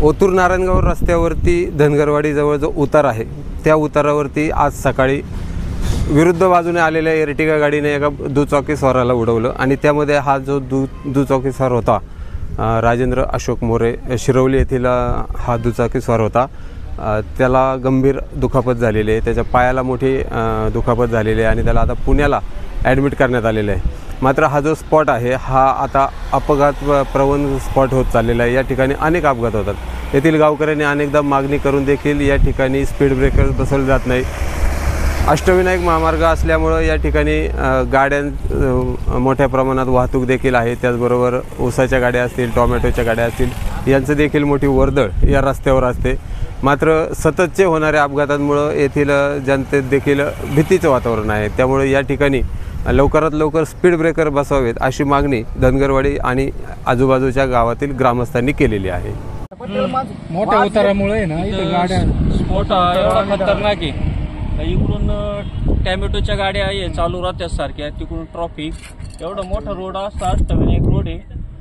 ओतूर नारायणगाव रस्त्यावरती धनगरवाडीजवळ जो उतार आहे त्या उतारावरती आज सकाळी विरुद्ध बाजूने आलेल्या एर्टिगा गाडीने एका दुचाकी स्वाराला उडवलं आणि त्यामध्ये हा जो दुचाकी स्वार होता राजेंद्र अशोक मोरे शिरवली येथील हा दुचाकी स्वार होता। त्याला गंभीर दुखापत झालेली आहे, त्याच्या पायाला मोठी दुखापत झालेली आहे आणि त्याला आता पुण्याला ॲडमिट करण्यात आलेलं आहे। मात्र हा जो स्पॉट आहे हा आता अपघात प्रवण स्पॉट होत चाललेला आहे। या ठिकाणी अनेक अपघात होतात। येथील गावकऱ्यांनी अनेकदा मागणी करून देखील या ठिकाणी स्पीड ब्रेकर बसवले जात नाही। अष्टविनायक महामार्ग असल्यामुळे या ठिकाणी गाड्यां मोठ्या प्रमाणात वाहतूक देखील आहे। त्याचबरोबर ऊसाच्या गाड्या असतील, टोमॅटोच्या गाड्या असतील यांचं देखील मोठी वर्दळ या रस्त्यावर असते। मात्र सततचे होणाऱ्या अपघातांमुळे येथील जनतेत देखील भीतीचं वातावरण आहे। त्यामुळे या ठिकाणी लवकरात लवकर स्पीड ब्रेकर बसवावेत अशी मागणी धनगरवाडी आणि आजूबाजूच्या गावातील ग्रामस्थांनी केलेली आहे। मोठ्या उतारामुळे ना इथे गाड्या स्फोट एवढा खतरनाक आहे। इकडून टॅमॅटोच्या गाड्या आहे चालू राहत्या सारख्या, तिकडून ट्रॉफिक एवढा मोठा रोड असता अष्टविनायक रोड आहे,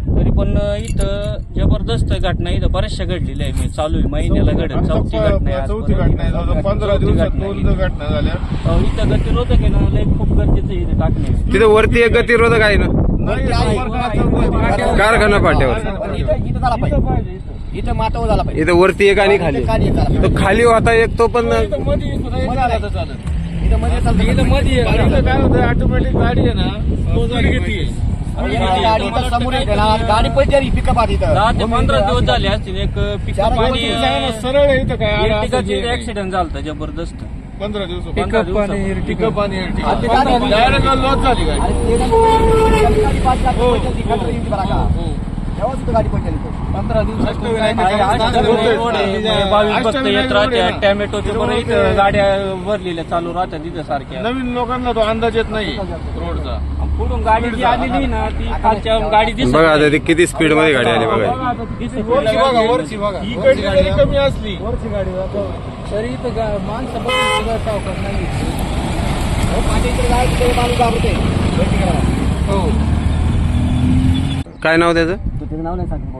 तरी पण इथं जबरदस्त घटना इथं बऱ्याचशा घडलेल्या आहे। मी चालू आहे महिन्याला घडत चौथी घटना आहे, 15 दिवसात झाल्या। इथं गतिरोधक आहे ना, लय खूप गरजेचं आहे इथे टाकणे। तिथे वरती एक गतिरोधक आहे ना कारखाना पाट्यावर, इथं मातावर झाला पाहिजे। इथं वरती एक आणि खाली तो खाली होता एक, तो पण ऑटोमॅटिक गाडी आहे ना गाडी पडली पिकअप आधी 10 ते 15 दिवस झाले असतील। एक पिकअप आणि सरळ इथं काय ऍक्सिडेंट झाला जबरदस्त 15 दिवस पिकअप आणि टॅमॅटोच्या पण इथं गाड्या भरलेल्या चालू राहतात तिथं सारख्या। नवीन लोकांना तो अंदाज येत नाही रोडचा। पुढून गाडी जी आलेली ना ती खालच्या गाडी दिसत बघा आता किती स्पीड मध्ये गाडी आली बघा। वरची बघा इकडची गाडी कमी असली वरची गाडी तरी इथं माणसं सावकार नाही। काय नाव त्याचं? नाव नाही सांगितलं,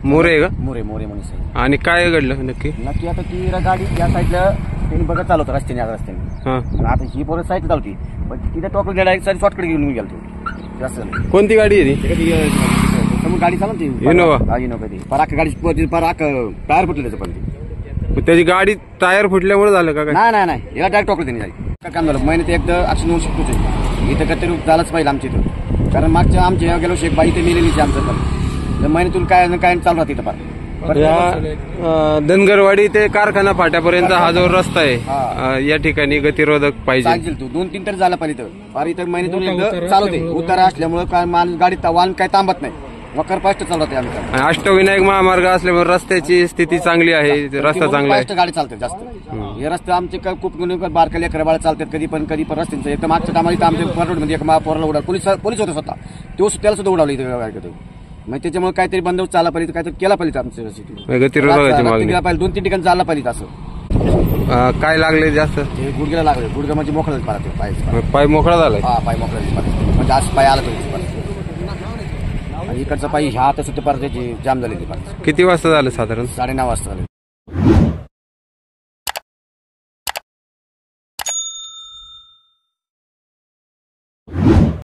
मोरे आहे का? मोरे मोरे म्हणून। आणि काय घडलं नक्की? नक्की आता ती गाडी या साईडला त्यांनी बघत चालवत रस्त्याने, या रस्त्याने आता ही परत साईड चालवती, पण तिथे टोकल गेला शॉर्टकट घेऊन मी गेलो जास्त। कोणती गाडी आहे ती? गाडी चालवते इनोवा। इनोवा ती पराक गाडी पराक टायर फुटले त्याचं, पण त्याची गाडी टायर फुटल्यामुळे झालं का? नाही नाही याला डायरेक्ट टोकलं त्यांनी गाडी। काम झालं महिन्यात एकदा ऍक्शन होऊ शकतो इथं काहीतरी झालंच पाहिजे आमच्या इथं, कारण मागच्या आमच्या गेलो एक बाई ते मेलेलीच आमचं, पण महिन्यातून काय काय चालू राहते इथं फार। या धनगरवाडी ते कारखाना फाट्यापर्यंत हा जो रस्ता आहे या ठिकाणी गतिरोधक पाहिजे। तू 2-3 तरी झाला पाहिजे फार। इथं महिन्यातून एकदा चालवते उतारा असल्यामुळे काय गाडी वाहन काय थांबत नाही, वकर फास्ट चालवते आमच्या। अष्टविनायक महामार्ग असल्यामुळे रस्त्याची स्थिती चांगली आहे, रस्ता चांगला आहे, गाडी चालते जास्त। हे रस्ते आमचे खूप बारक्या लेकरं बाळ चालतात कधी पण रस्त्यांचं। एक मागच्या टायमाला आमच्या पररोडमध्ये एक पोराला उडाल, पोलीस होते स्वतः, त्याला सुद्धा उडावलं इथं। मग त्याच्यामुळे काहीतरी बंदोबस्त चालला पाहिजे, काहीतरी केला पाहिजे आमच्या गतिरोधकाची मागणी 2-3 ठिकाणी चालला पाहिजे असं। काय लागले जास्त? गुडघ्याला लागले, गुडघ्या म्हणजे मोकळा पाय पाय मोकळा झालाय? पाय मोकळा म्हणजे आज पाय आला पाहिजे। आणि इकडचा पायी ह्या आता सुद्धा परत जाम झाले ते। किती वाजता झालं साधारण? 9:30 वाजता झाले।